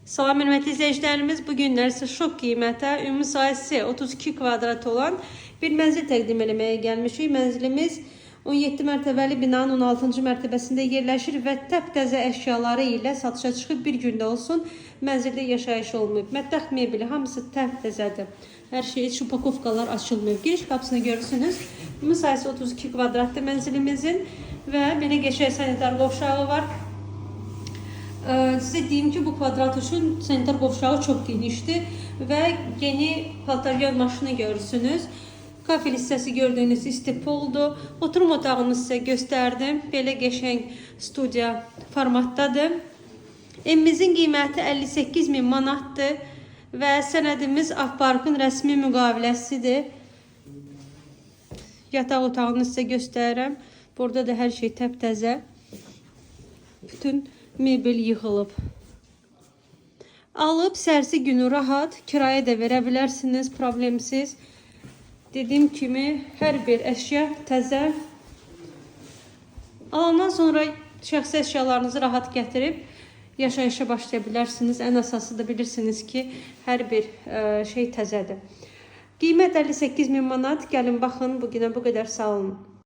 Salam hörmətli izləyicilərimiz, bu günlər sizə şok qiymətə ümumi sahəsi 32 kvadrat olan bir mənzil təqdim eləməyə gəlmişik. Mənzilimiz 17 mərtəbəli binanın 16-cı mərtəbəsində yerləşir və təptəzə əşyaları ilə satışa çıxıb, bir gündə olsun mənzildə yaşayış olmayıb. Mətbəx mebeli hamısı təptəzədir. Hər şey, şupakovkalar açılmayıb. Giriş qapısını görürsünüz. Ümumi sahəsi 32 kvadratlı mənzilimizin və belə qəşəng sanitar qovşağı var. Size deyim ki, bu kvadrat üçün sanitar qovşağı çox genişdir və yeni paltaryon maşını görürsünüz. Kafel hissəsi gördüyünüz istipoldur. Oturum otağını sizə göstərdim. Belə qəşəng studiya formatdadır. Evimizin qiyməti 58.000 manatdır və sənədimiz Akparkın rəsmi müqaviləsidir. Yataq otağını sizə göstərirəm. Burada da hər şey təptəzə. Bütün mebel yığılıb. Alıb sərsi günü rahat kirayə də verə bilərsiniz, problemsiz. Dediyim kimi hər bir əşya təzə. Alandan sonra şəxsi əşyalarınızı rahat gətirib yaşayışa başlaya bilərsiniz. Ən əsası da bilirsiniz ki, hər bir şey təzədir. Qiymət 58.000 manat. Gəlin baxın, bugünə bu qədər, sağ olun.